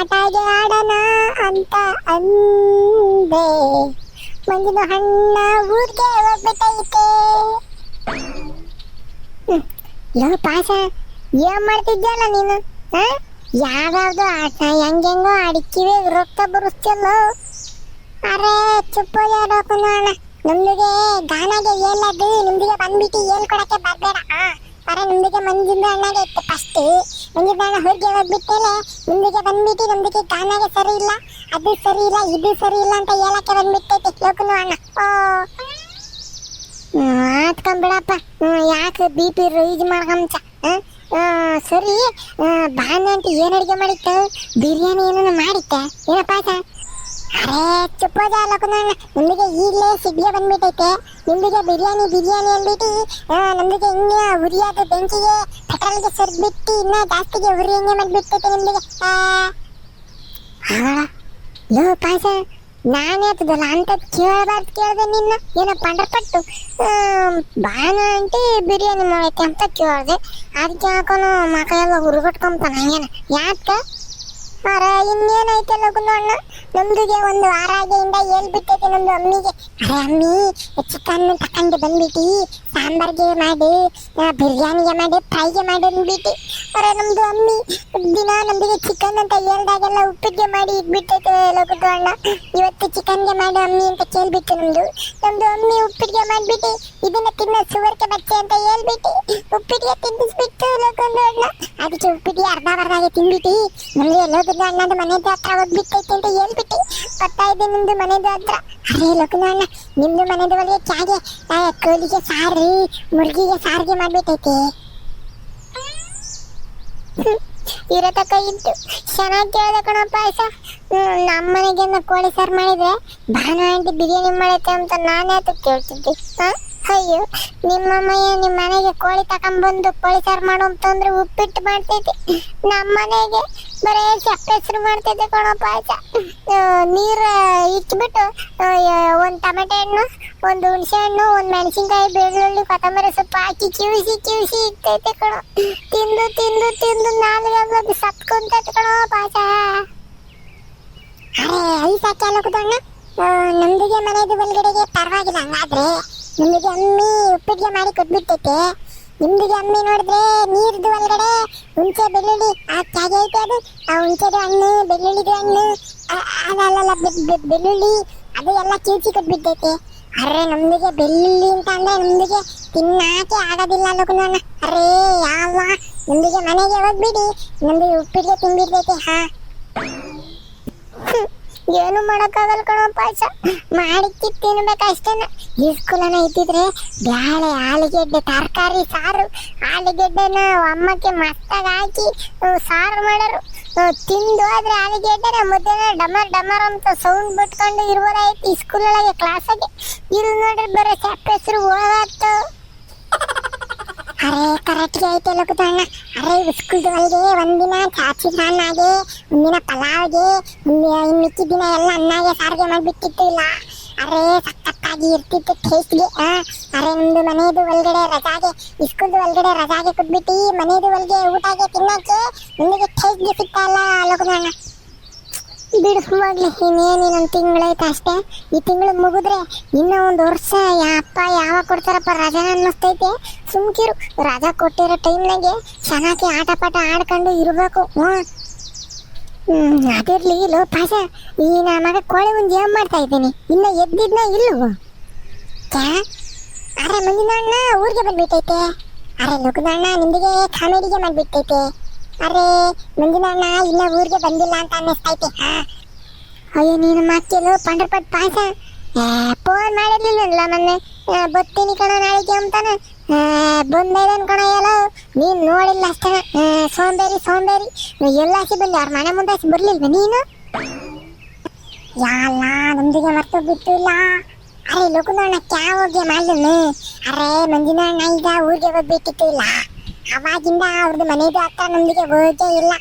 ಆಟಗೆ ಆಡೋಣ ಅಂತ ಅಂದೆ, ಮಂಜಿನ ಹಣ್ಣ ಊರಿಗೆ ಹೋಗ್ಬಿಟ್ಟೈತೆ. ಲೋ ಪಾಸ, ಏನ್ ಮಾಡ್ತಿದ್ಯಲ್ಲ ನೀನು? ಯಾವ್ದಾವ್ದು ಆಟ ಹೆಂಗೆಂಗೋ ಅಡಿಕಿವೆ ರೊಕ್ಕ ಬರುತ್ತಲ್ಲ. ಅರೆ ಚುಪ್ಪೋದ ಅಣ್ಣ, ನಮ್ದಿಗೆ ಗಾನಾಗೆ ಹೇಳದು ನಿಮ್ದಿಗೆ ಬಂದ್ಬಿಟ್ಟು ಹೇಳ್ಕೊಡಕ್ಕೆ ಬರ್ಬೇಡ. ಅರೆ ನಮ್ದಿಗೆ ಮಂಜಿಂದ ಅಣ್ಣಗೆ ಇತ್ತು ಫಸ್ಟ್. ಮಂಜಿಂದ ಅಣ್ಣ ಹೊರಗೆ ಹೋಗ್ಬಿಟ್ಟೇಲೆ ನಿಮ್ದಿಗೆ ಬಂದ್ಬಿಟ್ಟು ನಮ್ದಿಗೆ ಗಾನಾಗೆ ಸರಿ ಇಲ್ಲ, ಅದು ಸರಿ ಇಲ್ಲ, ಇದು ಸರಿ ಇಲ್ಲ ಅಂತ ಹೇಳಕ್ಕೆ ಬಂದ್ಬಿಟ್ಟೈತೆ ಲೋಕನು ಅಣ್ಣ. ಆತ್ಕೊಂಡ್ಬಿಡಪ್ಪ, ಯಾಕೆ ಬಿ ಪಿ ರೈಸ್ ಮಾಡ್ಕೊಂಚ. ಸರಿ, ಬಾನ ಅಂತ ಏನ್ ಅಡಿಗೆ ಮಾಡಿತ್ತು? ಬಿರಿಯಾನಿ ಏನೋ ಮಾಡಿತ್ತೆ ಏನಪ್ಪ? ಅರೆ ಚುಪ್ಪೋದ ಲೋಕನಣ್ಣ, ನಮ್ದಿಗೆ ಈಗಲೇ ಸಿಡ್ಗೆ ಬಂದ್ಬಿಟ್ಟೈತೆ. ನಿಮ್ದಿಗೆ ಬಿರಿಯಾನಿ ಬಿರಿಯಾನಿ ಅಂದ್ಬಿಟ್ಟು ನಮ್ದಿಗೆ ಇನ್ನ ಉರಿಯಾದ ಬೆಂಕಿಗೆ ಪೆಟ್ರೋಲ್ಗೆ ಸರ್ಬಿಟ್ಟು ಇನ್ನ ಜಾಸ್ತಿಗೆ ಉರಿ ಹಂಗೆ ಮಾಡ್ಬಿಟ್ಟೈತೆ ನಿಮ್ದಿಗೆ. ಲೋ ಪಾಸ, ನಾನೇ ಹತ್ತದಲ್ಲ ಅಂತದ್ ಕೇಳಬಾರ್ದು ಕೇಳ್ದೆ ನಿನ್ನ. ಏನೋ ಪಂಡ್ರಪಟ್ಟು ಬಾನ ಅಂಟಿ ಬಿರಿಯಾನಿ ಮಾಡೈತೆ ಅಂತ ಕೇಳ್ದೆ, ಅದಕ್ಕೆ ಹಾಕೋನು ಮಕ ಎಲ್ಲ ಹುರುಗಟ್ಕೊಂತಾನ ಹಂಗೇನ ಯಾಕ? ಅರ ಇನ್ನೇನೈತೆ ಲಗುನು ಅಣ್ಣ, ನಮ್ದಿಗೆ ಒಂದು ವಾರ ಆಗಿಂದ ಹೇಳ್ಬಿಟ್ಟೈತೆ ನಮ್ದು ಅಮ್ಮಿಗೆ. ಅರೆ ಅಮ್ಮಿ, ಚಿಕನ್ ತಕೊಂಡು ಬಂದ್ಬಿಟ್ಟು ಸಾಂಬಾರ್ಗೆ ಮಾಡಿ, ಬಿರಿಯಾನಿಗೆ ಮಾಡಿ, ಫ್ರೈಗೆ ಮಾಡಿ ಅಂದ್ಬಿಟ್ಟು. ಅರೆ ನಮ್ದು ಅಮ್ಮಿ ದಿನ ನಮ್ದಿಗೆ ಚಿಕನ್ ಅಂತ ಹೇಳ್ದಾಗೆಲ್ಲ ಉಪ್ಪಿಗೆ ಮಾಡಿ ಇಟ್ಬಿಟ್ಟೈತೆ ಲಗುನು ಅಣ್ಣ. ಇವತ್ತು ಚಿಕನ್ಗೆ ಮಾಡು ಅಮ್ಮಿ ಅಂತ ಕೇಳ್ಬಿಟ್ಟು ನಮ್ದು ಅಮ್ಮಿ ಉಪ್ಪಿಗೆ ಮಾಡ್ಬಿಟ್ಟು ಇದನ್ನ ತಿನ್ನ ಸುವರ್ಕೆ ಬಚ್ಚೆ ಅಂತ ಹೇಳ್ಬಿಟ್ಟು ಉಪ್ಪಿಗೆ ತಿನ್ನಿಸ್ಬಿಟ್ಟು ಲಗುನು ಅಣ್ಣ. ಅದಕ್ಕೆ ಉಪ್ಪಿಗೆ ಅರ್ಧಗೆ ತಿನ್ಬಿಟ್ಟು ನಮ್ಗೆ ಲಗುನು ಅಣ್ಣದ ಮನೆದ ಹತ್ರ ಹೋಗ್ಬಿಟ್ಟೈತೆ ಅಂತ ಹೇಳ್ಬಿಟ್ಟು ಬರ್ತಾ ಇದೆ ನಿಮ್ದು ಮನೆದ ಹತ್ರ. ಅರೆ ಲಗುನು ಅಣ್ಣ, ನಿಮ್ದು ಮನೆದ ಒಳಗೆ ಚಾಗೆ ಕೋಳಿಗೆ ಸಾರು, ಮುರ್ಗಿಗೆ ಸಾರಿಗೆ ಮಾಡ್ಬಿಟ್ಟೈತೆ. ಇರತಕ್ಕ ಇತ್ತು ಚೆನ್ನಾಗಿ ಕೇಳ್ದೆ ಕಣ ಪಾಯಸ. ನಮ್ಮನೆಗೆ ಕೋಳಿ ಸಾರು ಮಾಡಿದ್ರೆ ಭಾನ ಆಂಟಿ ಬಿರಿಯಾನಿ ಮಾಡೈತೆ ಅಂತ ನಾನೇ ಅದಕ್ಕೆ ಕೇಳ್ತಿದ್ದೆ. ಅಯ್ಯೋ, ನಿಮ್ಮಮ್ಮಯ್ಯ ನಿಮ್ಮ ಮನೆಗೆ ಕೋಳಿ ತಕೊಂಡ್ಬಂದು ಕೋಳಿ ಸಾರು ಮಾಡು ಅಂತಂದ್ರೆ ಉಪ್ಪಿಟ್ಟು ಮಾಡ್ತೈತೆ. ನಮ್ಮನೆಗೆ ಬರೇ ಸಪ್ಪೆ ಹೆಸರು ಮಾಡ್ತೈತೆ ಕಣ ಪಾಯಸ. ನೀರು ಇಟ್ಬಿಟ್ಟು ಒಂದು ಟೊಮೆಟೊ ಹಣ್ಣು, ಒಂದು ಹುಣಸೆ ಹಣ್ಣು, ಒಂದು ಮೆಣಸಿನ್ಕಾಯಿ, ಬೆಳ್ಳುಳ್ಳಿ, ಕೊತ್ತಂಬರಿ ಸೊಪ್ಪು ಹಾಕಿ ಕಿವಿಸಿ ಇರ್ತೈತೆ ಕಣ. ತಿಂದು ತಿಂದು ತಿಂದು ನಾಲ್ಕು ಸತ್ಕೊಂತೈತೆ ಕಣ ಪಾಯಸ. ಅರೆ ಐಸಾಕಿ ಅಲ್ಲಕುದಣ್ಣ, ನಮ್ದಿಗೆ ಮನೆದು ಒಳಗಡೆಗೆ ಪರವಾಗಿಲ್ಲ. ಹಂಗಾದ್ರೆ ನಿಮ್ದಿಗೆ ಅಮ್ಮಿ ಉಪ್ಪಿಗೆ ಮಾಡಿ ಕೊಟ್ಬಿಟ್ಟೈತೆ. ನಿಮ್ದಿಗೆ ಅಮ್ಮಿ ನೋಡಿದ್ರೆ ನೀರ್ದು ಒಳಗಡೆ ಹುಣಸೆ ಬೆಳ್ಳುಳ್ಳಿ ಹಾಗೆ ಐತೆ. ಅದು ಆ ಹುಣಸೆದು ಹಣ್ಣು, ಬೆಳ್ಳುಳ್ಳಿದು ಹಣ್ಣು, ಅದಲ್ಲ ಬೆಳ್ಳುಳ್ಳಿ ಅದು ಎಲ್ಲ ಕಿವುಚಿ ಕೊಟ್ಬಿಟ್ಟೈತೆ. ಅರೆ ನಮ್ದಿಗೆ ಬೆಳ್ಳುಳ್ಳಿ ಅಂತ ಅಂದ್ರೆ ನಮ್ದಿಗೆ ತಿನ್ನಾಕೆ ಆಗೋದಿಲ್ಲ ಲೋಕನು ಅಣ್ಣ. ಅರೆ ಯಾವ ನಮ್ದಿಗೆ ಮನೆಗೆ ಹೋಗ್ಬಿಡಿ ನಮ್ದಿಗೆ ಉಪ್ಪಿಗೆ ತಿನ್ಬಿಡ್ತೈತೆ. ಏನು ಮಾಡಕ್ಕಾಗಲ್ಲ ಕಣ ಪಾಯಸ, ಮಾಡಿಕ್ಕಿ ತಿನ್ಬೇಕಷ್ಟೇನ. ಈ ಸ್ಕೂಲನ ಇದ್ದಿದ್ರೆ ಬ್ಯಾಳೆ, ಆಲೂಗೆಡ್ಡೆ, ತರಕಾರಿ ಸಾರು, ಆಲೂಗೆಡ್ಡೆನ ಅಮ್ಮಕ್ಕೆ ಮಸ್ತಾಗಿ ಹಾಕಿ ಸಾರು ಮಾಡೋರು. ತಿಂದು ಆದ್ರೆ ಆಲೂಗೆಡ್ಡೆನ ಮುದ್ದೆನ ಡಮರ್ ಡಮರ್ ಅಂತ ಸೌಂಡ್ ಬಿಟ್ಕೊಂಡು ಇರ್ಬೋದಾಯ್ತು ಈ ಸ್ಕೂಲ್ ಒಳಗೆ ಕ್ಲಾಸಾಗೆ. ಇಲ್ಲಿ ನೋಡ್ರಿ ಬರೋ ಸಪ್ಪೆ ಹೆಸರು ಹೋಗಾತು. ಅರೆ ಕರೆಕ್ಟ್ಗೆ ಐತೆ ಲೋಕದಣ್ಣ. ಅರೆ ಸ್ಕೂಲ್ದ ಒಳಗೆ ಒಂದಿನ ಚಿತ್ರಾನ್ನಾಗೆ, ಒಂದಿನ ಪಲಾವ್ಗೆ, ಮಿಕ್ಕಿ ದಿನ ಎಲ್ಲ ಅನ್ನಾಗೆ ಸಾರಿಗೆ ಮಾಡಿಬಿಟ್ಟಿತ್ತು ಇಲ್ಲ. ಅರೆ ಸಖತ್ತಾಗಿ ಇರ್ತಿತ್ತು ಟೇಸ್ಟ್ಗೆ. ಅರೆ ನಮ್ದು ಮನೆಯದು ಒಳಗಡೆ ರಜಾಗೆ, ಸ್ಕೂಲ್ದು ಒಳಗಡೆ ರಜಾಗೆ ಕೊಟ್ಬಿಟ್ಟು ಮನೆಯದು ಒಳಗೆ ಊಟಗೆ ತಿನ್ನಕ್ಕೆ ನಿಮಗೆ ಟೇಸ್ಟ್ಗೆ ಸಿಗ್ತಾ ಇಲ್ಲ ಲೋಕದಣ್ಣ. ಬಿಡು ಹೋಗ್ಲಿ, ಇನ್ನೇನು ಇನ್ನೊಂದು ತಿಂಗಳೈತೆ ಅಷ್ಟೇ. ಈ ತಿಂಗಳು ಮುಗಿದ್ರೆ ಇನ್ನೂ ಒಂದು ವರ್ಷ ಅಪ್ಪ ಯಾವಾಗ ಕೊಡ್ತಾರಪ್ಪ ರಜಾ ಅನ್ನಿಸ್ತೈತೆ. ಸುಮ್ಕಿರು, ರಜಾ ಕೊಟ್ಟಿರೋ ಟೈಮ್ನಾಗೆ ಚೆನ್ನಾಗಿ ಆಟ ಪಾಠ ಆಡ್ಕೊಂಡು ಇರಬೇಕು. ಅದಿರ್ಲಿ ಲೋ ಪಾಸ, ಈ ನಮಗ ಕೋಳಿ ಮುಂದೆ ಏನ್ ಮಾಡ್ತಾ ಇದ್ದೀನಿ, ಇನ್ನ ಎದ್ದಿದ್ನ ಇಲ್ಲವು? ಅರೆ ಮುಂದಿನ ಅಣ್ಣ ಊರಿಗೆ ಬಂದ್ಬಿಟ್ಟೈತೆ. ಅರೆ ಲೋಕದಣ್ಣ ನಿಮ್ದಿಗೆ ಕಾಮಿಡಿಗೆ ಮಾಡ್ಬಿಟ್ಟೈತೆ. ಅರೆ ಮುಂದಿನ ಅಣ್ಣ ಇನ್ನ ಊರಿಗೆ ಬಂದಿಲ್ಲ ಅಂತ ಅನ್ನಿಸ್ತೈತೆ. ಅಯ್ಯೋ ನೀನು ಮಕ್ಕಳು ಪಂಡ್ರಪಟ್ ಪಾಯಸ ಫೋನ್ ಮಾಡಿರ್ಲಿಲ್ಲ ಮೊನ್ನೆ. ಬತ್ತೀನಿ ಕಣ ನಾಳೆಗೆ ಅಂತಾನೆ ಬಂದೇನ್ ಕಣ ಎಲ್ಲ ನೀನ್ ನೋಡಿಲ್ಲ ಅಷ್ಟೇ. ಸೋಂಬೇರಿ ಎಲ್ಲಾಸಿ ಬಂದು ಅವ್ರ ಮನೆ ಮುಂದೆ ಬರ್ಲಿಲ್ವ ನೀನು? ಯಾಲ್ಲ ನಮ್ದಿಗೆ ಮರ್ತು ಬಿಟ್ಟು ಇಲ್ಲ. ಅರೆ ಲೋಕನಣ್ಣ ಕ್ಯಾವೋಗೆ ಮಾಡಿದ್ನು. ಅರೆ ಮಂಜಿನ ಅಣ್ಣ ಈಗ ಊರಿಗೆ ಹೋಗ್ಬಿಟ್ಟಿತ್ತು ಇಲ್ಲ. ಅವಾಗಿಂದ ಅವ್ರದ್ದು ಮನೆಯದು ಹತ್ರ ನಮ್ದಿಗೆ ಹೋಗೇ ಇಲ್ಲ.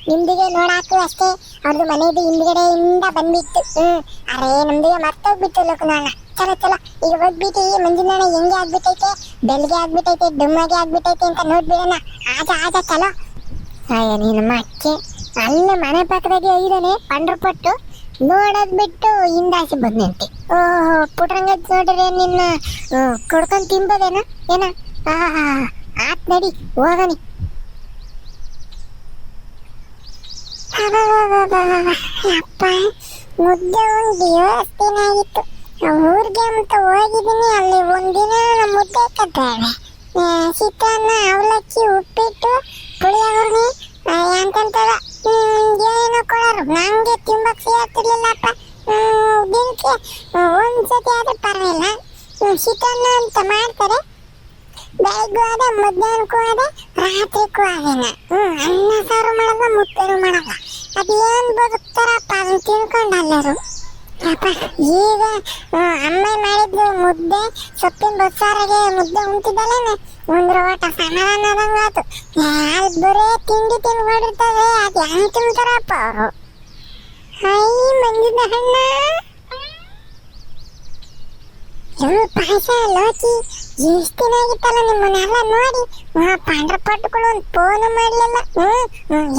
ನಿಮ್ದಿಗೆ ನೋಡಾಕು ಅಷ್ಟೇ ಅವ್ರದ್ದು ಮನೆಯದು ಹಿಂದ್ಗಡೆಯಿಂದ ಬಂದ್ಬಿಟ್ಟು. ಅರೆ ನಮ್ದಿಗೆ ಮರ್ತೋಗ್ಬಿಟ್ಟು ಲೋಕನಣ್ಣ. ಚಲೋ ಈಗ ಹೋಗ್ಬಿಟ್ಟು ಮಂಜಿನ ಹೆಂಗೆ ಆಗ್ಬಿಟ್ಟೈತೆ, ಬೆಲ್ಗೆ ಆಗ್ಬಿಟ್ಟೈತೆ, ಡುಮ್ಮಗೆ ಆಗ್ಬಿಟ್ಟೈತೆ ಅಂತ ನೋಡ್ಬಿಡೋಣ. ಆಜ ಚಲೋ. ಅಯ್ಯ ನೀನು ಮಕ್ಕೆ ಅಲ್ಲೇ ಮನೆ ಪಕ್ಕದಾಗೆ ಇದ್ದಾನೆ ಪಂಡ್ರಪಟ್ಟು. ನೋಡೋದ್ ಬಿಟ್ಟು ಹಿಂದಾಸಿ ಬಂದಂತೆ. ಓಹೋ ಪುಟ್ರಂಗ ನೋಡ್ರಿ ನಿನ್ನ ಕೊಡ್ಕೊಂಡ್ ತಿನ್ಬೋದೇನ ಏನ? ಆತ್ ನಡಿ ಹೋಗನಿ. ಅಪ್ಪ ಮುದ್ದೆ ಒಂದು ವ್ಯವಸ್ಥೆನೇ ಆಗಿತ್ತು. ಊರಿಗೆ ಅಂತ ಹೋಗಿದ್ದೀನಿ, ಅಲ್ಲಿ ಒಂದಿನ ಮುದ್ದೆ ಕದ್ದಾಳೆ, ಚಿತ್ರಾನ್ನ, ಅವಲಕ್ಕಿ, ಉಪ್ಪಿಟ್ಟು, ಪುಳಿಯೋಗರೆ ಅಂತಂತದ ಏನೋ ಕೊಡೋರು. ನಂಗೆ ತಿಂಬಕ್ ಸಿಗತ್ತಿರ್ಲಿಲ್ಲಪ್ಪ. ದಿನಕ್ಕೆ ಒಂದ್ಸತಿ ಆದ್ರೆ ಪರವಾಗಿಲ್ಲ. ಚಿತ್ರಾನ್ನ ಅಂತ ಮಾಡ್ತಾರೆ, ಬೆಳಗ್ಗೆ ಅದೇ, ಮಧ್ಯಾಹ್ನಕ್ಕೂ ಅದೇ, ರಾತ್ರಿಗೂ ಅದೇನ. ಅನ್ನ ಸಾರು ಮಾಡಲ್ಲ, ಮುದ್ದೆನೂ ಮಾಡಲ್ಲ. ಅದೇನ್ ಬದುಕ್ತಾರಪ್ಪ ಅದನ್ನ ತಿನ್ಕೊಂಡು ಎಲ್ಲರೂ. ಅಪ್ಪ ಈಗ ಅಮ್ಮ ಮಾಡಿದ್ದು ಮುದ್ದೆ, ಸೊಪ್ಪಿನ ಬಸ್ಸಾರಿಗೆ ಮುದ್ದೆ ಉಂಟಿದ್ದಲ್ಲೇನೆ ಒಂದು ರೋಟ ಸಮಾಧಾನ ಆದಂಗಾತು. ಅಲ್ಲಿ ಬರೇ ತಿಂಡಿ ತಿನ್ಕೊಂಡಿರ್ತದೆ, ಅದು ಹೆಂಗ್ ತಿಂತಾರಪ್ಪ ಅವರು. ಹೈ ಮಂಜಿನ ಹಣ್ಣ ಪಾಯಸ ಲೋಕಿ ಎಷ್ಟು ದಿನ ಆಗಿತ್ತಲ್ಲ ನಿಮ್ಮನ್ನೆಲ್ಲ ನೋಡಿ. ಪಾಂಡ್ರ ಪಟ್ಟುಗಳು ಒಂದು ಫೋನ್ ಮಾಡ್ಲಿಲ್ಲ.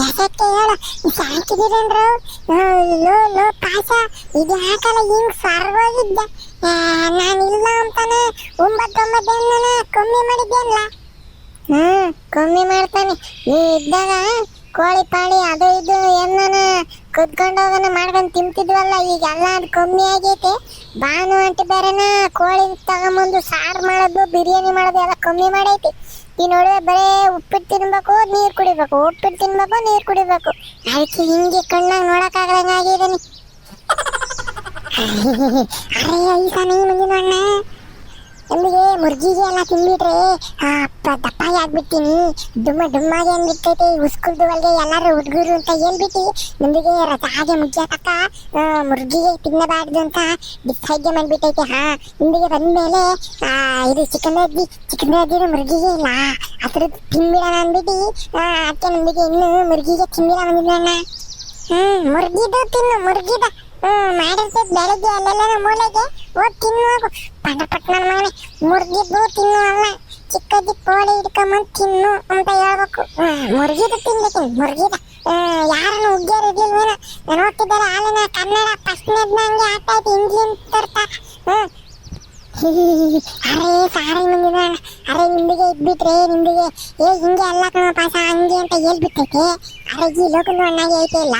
ಯಾಕೆ ಹೇಳ ಸಾಕಿದಿರೇನ್ರ? ಲೋ ಪಾಯಸ ಇದು ಹಾಕಲ್ಲ, ಹಿಂಗ್ ಸರ್ವಾಗಿದ್ದೆ ನಾನಿಲ್ಲ ಅಂತಾನೆ 9 ಕಮ್ಮಿ ಮಾಡಿದ್ದೇನಲ್ಲ. ಕಮ್ಮಿ ಮಾಡ್ತಾನೆ. ನೀ ಇದ್ದಾಗ ಕೋಳಿ ಪಾಳಿ ಅದು ಇದು ಏನಾನ ಕುದ್ಕೊಂಡೋಗನ ಮಾಡ್ಕೊಂಡು ತಿಂತಿದ್ವಲ್ಲ, ಈಗೆಲ್ಲ ಅದು ಕಮ್ಮಿ ಆಗೈತೆ. ಬಾನು ಅಂಟಿ ಬೇರೆನ ಕೋಳಿ ತಗೊಂಬಂದು ಸಾರು ಮಾಡೋದು, ಬಿರಿಯಾನಿ ಮಾಡೋದು ಎಲ್ಲ ಕಮ್ಮಿ ಮಾಡೈತಿ. ಈ ನೋಡಿದ್ರೆ ಬರೇ ಉಪ್ಪಿಟ್ಟು ತಿನ್ಬೇಕು, ನೀರು ಕುಡಿಬೇಕು, ಉಪ್ಪಿಟ್ಟು ತಿನ್ಬೇಕು, ನೀರು ಕುಡಿಬೇಕು. ಅದಕ್ಕೆ ಹಿಂಗೆ ಕಣ್ಣಾಗ ನೋಡಕ್ಕಾಗದಂಗ ಆಗಿದ್ದೀನಿ. ಅರೆ ಐಸಾನಿ ಮಂಜಿನ ಅಣ್ಣ, ನಮಗೆ ಮುರ್ಗಿಗೆ ಎಲ್ಲ ತಿಂದ್ಬಿಟ್ರೆ ದಪ್ಪಾಗಿ ಆಗ್ಬಿಡ್ತೀನಿ, ಡುಮ್ಮಾಗಿ ಅಂದ್ಬಿಡ್ತೈತೆ. ಉಸ್ಕುಲ್ದು ಒಳಗೆ ಎಲ್ಲಾರು ಹುಡುಗರು ಅಂತ ಹೇಳ್ಬಿಟ್ಟು ನಮಗೆ ಹಾಗೆ ಮುಗ್ಗಕ್ಕ ಮುರ್ಗಿಗೆ ತಿನ್ನಬಾರ್ದು ಅಂತ ಡಿಸೈಡ್ ಮಾಡ್ಬಿಟ್ಟೈತೆ. ನಿಮಗೆ ಬಂದ್ಮೇಲೆ ಇದು ಚಿಕನ್ ಮುರ್ಗಿಗೆ ಇಲ್ಲ ಅದ್ರದ್ದು ತಿನ್ಬಿಡೋಣ ಅಂದ್ಬಿಟ್ಟು ಅದಕ್ಕೆ ನಮಗೆ ಇನ್ನು ಮುರ್ಗಿಗೆ ತಿನ್ಬಿಡ ಬಂದಿದ್ದಣ್ಣ. ಮುರ್ಗಿದು ತಿನ್ನು, ಮುರ್ಗಿದ ಮಾಡಿರ್ತೈತೆ ಬೆಳಗ್ಗೆ ಅಲ್ಲೆಲ್ಲ ಮೂಳೆಗೆ ಹೋಗಿ ತಿನ್ನುವಾಗ ಪಟಪಟ್ನ ಮಾಡಿ ಮುರ್ಗಿದ್ದು ತಿನ್ನು ಅಲ್ಲ, ಚಿಕ್ಕದಿ ಕೋಳಿ ಹಿಡ್ಕೊಂಬಂದು ತಿನ್ನು ಅಂತ ಹೇಳ್ಬೇಕು. ಮುರ್ಗಿದು ತಿನ್ಬೇಕು, ಮುರ್ಗಿದ ಯಾರನ್ನು ಉಗ್ಗಿಯರು ಇರ್ಲಿಲ್ವೇನ? ನಾನು ಹೋಗ್ತಿದ್ದಾರೆ ಹಾಲಿನ ಕನ್ನಡ ಫಸ್ಟ್ನೇದ್ನ ಹಂಗೆ ಆಗ್ತಾ ಇತ್ತು, ಇಂಗ್ಲಿಷ್ ತರ್ತಾ. ಅರೆ ಸಾರಿ ಮಂದಿನ, ಅರೆ ನಿಂಬಿಗೆ ಇದ್ಬಿಟ್ರೆ ನಿಂಬಿಗೆ ಹಿಂಗೆ ಎಲ್ಲ ಕಣ ಪಾಸ ಹಂಗೆ ಅಂತ ಹೇಳ್ಬಿಟ್ಟೈತೆ. ಅರೆ ಈ ಲೋಕದ ಅಣ್ಣಾಗೆ ಐತೆ ಇಲ್ಲ,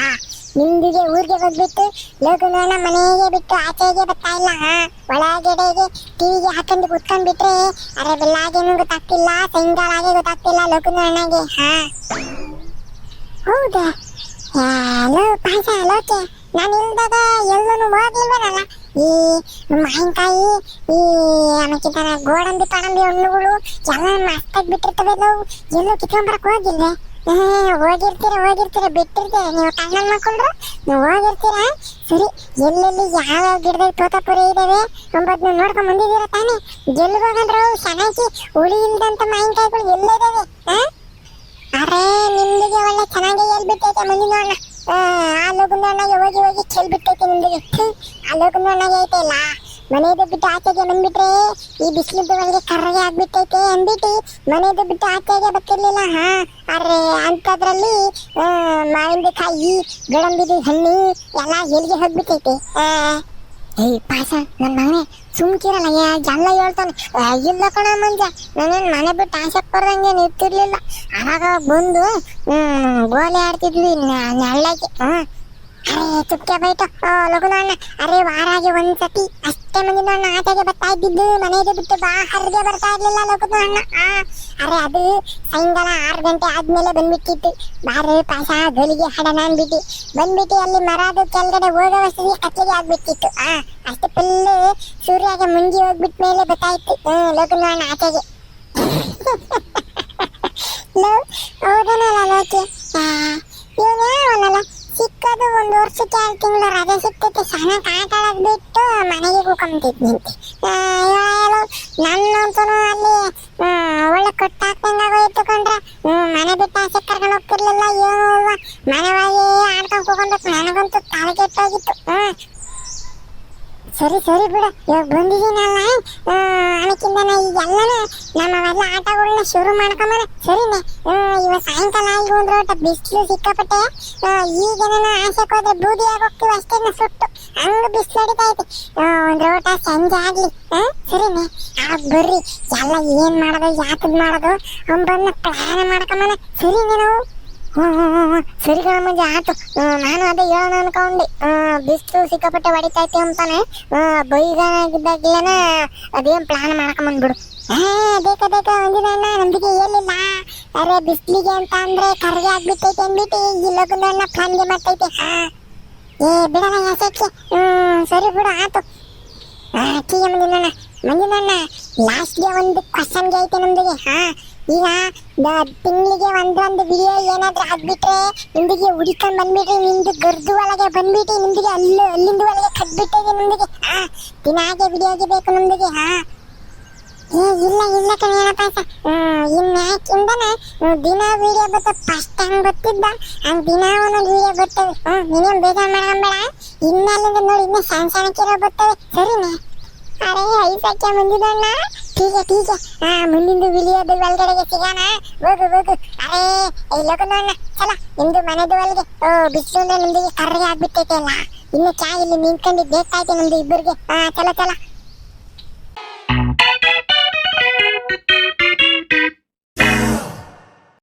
ನಿಂದಿಗೆ ಊರಿಗೆ ಹೋಗ್ಬಿಟ್ಟು ಲೋಕನ ಮನೆಗೆ ಬಿಟ್ಟು ಆಚೆಗೆ ಬರ್ತಾ ಇಲ್ಲ. ಒಳಗಡೆಗೆ ಟಿವಿಗೆ ಹಾಕೊಂಡು ಕುತ್ಕೊಂಡ್ಬಿಟ್ರೆ ಅರೆ ಬೆಳ್ಳಾಗೇನು ಗೊತ್ತಾಗ್ತಿಲ್ಲ, ಸಾಯಂಕಾಲಾಗೆ ಗೊತ್ತಾಗ್ತಿಲ್ಲ ಲೋಕನ ಅಣ್ಣಗೆ. ಹೌದಾ? ಲೋ ಪಾಸ ಲೋಕೆ, ನಾನು ಇಲ್ದಾಗ ಎಲ್ಲೂ ಹೋಗಿಲ್ವನಲ್ಲ. ಈ ಮಾವಿನಕಾಯಿ, ಈ ಆಮೇಲೆ ಗೋಡಂಬಿ ಪಡಂಬಿ ಹಣ್ಣುಗಳು ಎಲ್ಲ ಮಸ್ತಾಗಿ ಬಿಟ್ಟಿರ್ತವೆ. ಎಲ್ಲೂ ಕಿತ್ಕೊಂಬರಕ್ ಹೋಗಿಲ್ವೇ? ಹೋಗಿರ್ತೀರ ಬಿಟ್ಟಿರ್ತೀರ ನೀವು ಕಣ್ಣನ್ ಮಕ್ಕಳು, ನೀವು ಹೋಗಿರ್ತೀರ. ಸರಿ, ಎಲ್ಲೆಲ್ಲಿ ಯಾವ ಗಿಡದಾಗ ತೋತಾಪುರಿ ಇದಾವೆ ಅಂಬದ್ನ ನೋಡ್ಕೊಂಡ್ ಬಂದಿದ್ದೀರ ತಾನೆ? ಎಲ್ಲಿಗೆ ಹೋಗಂದ್ರು ಚೆನ್ನಾಗಿ ಹುಳಿ ಇಲ್ದಂತ ಮಾವಿನಕಾಯಿಗಳು ಎಲ್ಲಿದಾವೆ? ಅರೆ ನಿಮ್ದಿಗೆ ಒಳ್ಳೆ ಚೆನ್ನಾಗಿ ಹೇಳ್ಬಿಟ್ಟೈತೆ ಮಂದಿನ ಅಣ್ಣ. ಆ ಲೋಕದ ಅಣ್ಣಗೆ ಹೋಗಿ ಚೆಲ್ಬಿಟ್ಟೈತೆ ನಿಮ್ದಿಗೆ. ಆ ಲೋಕದ ಅಣ್ಣಗೆ ಐತೆ ಇಲ್ಲ, ಮನೆಯದು ಬಿಟ್ಟು ಆಚೆಗೆ ಬಂದ್ಬಿಟ್ರೆ ಈ ಬಿಸಿಲಿದ್ದು ಒಳಗೆ ಕರ್ರಗೆ ಆಗ್ಬಿಟ್ಟೈತೆ ಅಂದ್ಬಿಟ್ಟು ಮನೆಯದು ಬಿಟ್ಟು ಆಚೆಗೆ ಬರ್ತಿರ್ಲಿಲ್ಲ. ಅರೆ ಅಂತದ್ರಲ್ಲಿ ಮಾವಿನಕಾಯಿ, ಗೋಡಂಬಿದು ಹಣ್ಣು ಎಲ್ಲ ಎಲ್ಲಿಗೆ ಹೋಗ್ಬಿಟ್ಟೈತೆ. ಏಯ್ ಪಾಸ ನನ್ನ ಮಗನೇ ಸುಮ್ಕಿರಲ್ಲ, ಎಲ್ಲ ಹೇಳ್ತಾನೆ. ಇಲ್ಲ ಕಣ ಮಂಜ, ನಾನೇನು ಮನೆ ಬಿಟ್ಟು ಆಸೆ ಬರ್ದಂಗೆ ನಿಂತಿರ್ಲಿಲ್ಲ. ಆವಾಗ ಬಂದು ಗೋಲಿ ಆಡ್ತಿದ್ವಿ ನೆಳ್ಳಗೆ. ಅರೆ ಚುಕ್ಕೆ ಬೈಟ ಲಗುನ ಅಣ್ಣ, ಅರೆ ವಾರಾಗಿ ಒಂದ್ಸತಿ ಅಷ್ಟೇ ಮಂದಿನ ಅಣ್ಣ ಆಚೆಗೆ ಬರ್ತಾ ಇದ್ದಿದ್ದು, ಮನೆಯದು ಬಿಟ್ಟು ಬಾಹರ್ಗೆ ಬರ್ತಾ ಇರ್ಲಿಲ್ಲ ಲಗುನ ಅಣ್ಣ. ಅರೆ ಅದು ಸಾಯಂಕಾಲ 6 ಗಂಟೆ ಆದ್ಮೇಲೆ ಬಂದ್ಬಿಟ್ಟಿತ್ತು. ಬಾರೆ ಪಾಸ ಗೋಲಿಗೆ ಹಾಡೋಣ ಅಂದ್ಬಿಟ್ಟು ಬಂದ್ಬಿಟ್ಟು ಅಲ್ಲಿ ಮರದ ಕೆಳಗಡೆ ಹೋಗೋವಷ್ಟಿಗೆ ಕತ್ಲಿಗೆ ಆಗ್ಬಿಟ್ಟಿತ್ತು. ಅಷ್ಟು ಫುಲ್ಲು ಸೂರ್ಯಾಗೆ ಮುಂಜಿ ಹೋಗ್ಬಿಟ್ಮೇಲೆ ಗೊತ್ತಾಯ್ತು ಲಗುನ ಅಣ್ಣ ಆಚೆಗೆ. ಹೌದನಲ್ಲ ಲೋಕೆ, ಇವನೇವಲ್ಲ ಸಿಕ್ಕದು 1 ವರ್ಷಕ್ಕೆ 2 ತಿಂಗಳು ರಜೆ ಸಿಕ್ತೈತೆ, ಚೆನ್ನಾಗಿ ಆಟ ಆಡೋದು ಬಿಟ್ಟು ಮನೆಗೆ ಕೂಕೊಂಬಿಟ್ಟಿದ್ನಂತೆ. ನನ್ನಂತೂ ಅಲ್ಲಿ ಒಳ್ಳೆ ಕೊಟ್ಟಾಕ್ದಂಗಾಗೋಯ್ತು ಕಂಡ್ರೆ. ಮನೆ ಬಿಟ್ಟು ಆಸೆ ಕರ್ಕೊಂಡು ಹೋಗ್ತಿರ್ಲಿಲ್ಲ, ಏನೋ ಮನೆ ಒಳಗೆ ಆಡ್ಕೊಂಡು ಕೂಕೊಂಡ್ಬೇಕು. ನನಗಂತೂ ತಲೆ ಕೆಟ್ಟೋಗಿತ್ತು. ಸರಿ ಸರಿ ಬಿಡು, ಇವಾಗ ಬಂದಿದ್ದೀನಲ್ಲ, ಅದಕ್ಕಿಂತ ಈಗೆಲ್ಲನೂ ನಮ್ಮವೆಲ್ಲ ಆಟಗಳನ್ನ ಶುರು ಮಾಡ್ಕೊಂಬನ ಸರಿನೆ. ಇವಾಗ ಸಾಯಂಕಾಲ ಈಗ ಒಂದು ಲೋಟ ಬಿಸಿಲು ಸಿಕ್ಕಾಪಟ್ಟೆ, ಈಗ ನಾನು ಆಸೆಗೆ ಹೋದ್ರೆ ಬೂದಿ ಆಗೋಗ್ತೀವಿ ಅಷ್ಟೇನ ಸುಟ್ಟು, ಹಂಗ ಬಿಸಿಲು ಹೊಡಿತಾ ಐತಿ. ಒಂದು ಲೋಟ ಸಂಜೆ ಆಗ್ಲಿ ಸರಿನೆ. ಆಗ ಬರ್ರಿ ಎಲ್ಲ ಏನ್ ಮಾಡೋದು ಯಾಕದ್ ಮಾಡೋದು ಅಂಬನ್ನ ಪ್ಲಾನ್ ಮಾಡ್ಕೊಂಬನ ಸರಿನೆ ನಾವು. ಸರಿ ಕಣ ಮಂಜೆ ಆಯ್ತು. ನಾನು ಅದೇ ಹೇಳೋಣ ಅನ್ಕೊಂಡೆ, ಬಿಸಿಲು ಸಿಕ್ಕಾಪಟ್ಟೆ ಹೊಡಿತೈತಿ ಅಂತಾನೆ ಬೈಗಾಗಿದ್ದಾಗಲೇನ ಅದೇನ್ ಪ್ಲಾನ್ ಮಾಡ್ಕೊಂಬಂದ್ಬಿಡು. ಬೇಕ ಒಂದಿನ ನಮ್ದಿಗೆ ಏನಿಲ್ಲ, ಅರೆ ಬಿಸ್ಲಿಗೆ ಅಂತ ಅಂದ್ರೆ ಕರ್ಗೆ ಆಗ್ಬಿಟ್ಟೈತೆ ಅಂದ್ಬಿಟ್ಟು ಈ ಲಗ್ನ ಪ್ಲಾನ್ಗೆ ಮಾಡ್ತೈತೆ. ಬಿಡಲ್ಲ ಯಾಸಕ್ಕೆ. ಸರಿ ಬಿಡು ಆಯ್ತು. ಟೀಗೆ ಮಂಜುನಣ್ಣ ಲಾಸ್ಟ್ಗೆ ಒಂದು ಕ್ವಶನ್ಗೆ ಐತೆ ನಮ್ದಿಗೆ. ಈಗ ತಿಂಗಳಿಗೆ ಒಂದೊಂದು ವಿಡಿಯೋ ಏನಾದ್ರೂ ಆಗ್ಬಿಟ್ರೆ ನಿಮ್ದಿಗೆ ಹುಡಿಕೊಂಡ್ ಬಂದ್ಬಿಟ್ರಿ, ನಿಮ್ದು ಗರ್ದು ಒಳಗೆ ಬಂದ್ಬಿಟ್ಟು ನಿಮ್ದಿಗೆ ಅಲ್ಲಿಂದ ಒಳಗೆ ಕಟ್ಬಿಟ್ಟಿದೆ ನಮ್ದಿಗೆ. ದಿನಾಗೆ ವಿಡಿಯೋಗೆ ಬೇಕು ನಮ್ದಿಗೆ. ಇಲ್ಲ ಕಣಪ್ಪ, ಇನ್ಯಾಕಿಂದನ ದಿನ ವಿಡಿಯೋ ಬರ್ತದೆ. ಫಸ್ಟ್ ಹಂಗ್ ಗೊತ್ತಿದ್ದ ಹಂಗ್ ದಿನ ಒಂದೊಂದು ವಿಡಿಯೋ ಬರ್ತವೆ. ನೀನೇನ್ ಬೇಜಾರ್ ಮಾಡ್ಕೊಂಬೇಡ, ಇನ್ನಲ್ಲಿಂದ ನೋಡಿ ಇನ್ನ ಸಣ್ಣಕ್ಕಿರೋ ಬರ್ತವೆ ಸರಿನೇ. ಅರೆ ಐಸಕ್ಕೆ ಮುಂದಿದಣ್ಣ, ಟೀಕೆ ಮುಂದಿಂದು ವಿಡಿಯೋದ ಒಳಗಡೆಗೆ ಸಿಗೋಣ. ಹೋಗು. ಅರೆ ಲೋಕಣ್ಣ ಚಲ ನಿಮ್ದು ಮನೆದು ಒಳಗೆ. ಬಿಸಿಲು ಅಂದ್ರೆ ನಿಮ್ದಿಗೆ ಕರ್ರಿಗೆ ಆಗ್ಬಿಟ್ಟೈತೆ ಅಲ್ಲ, ಇನ್ನು ಚಾ ಇಲ್ಲಿ ನಿಂತ್ಕೊಂಡು ಬೇಕಾಯ್ತು ನಮ್ದು ಇಬ್ಬರಿಗೆ. ಚಲ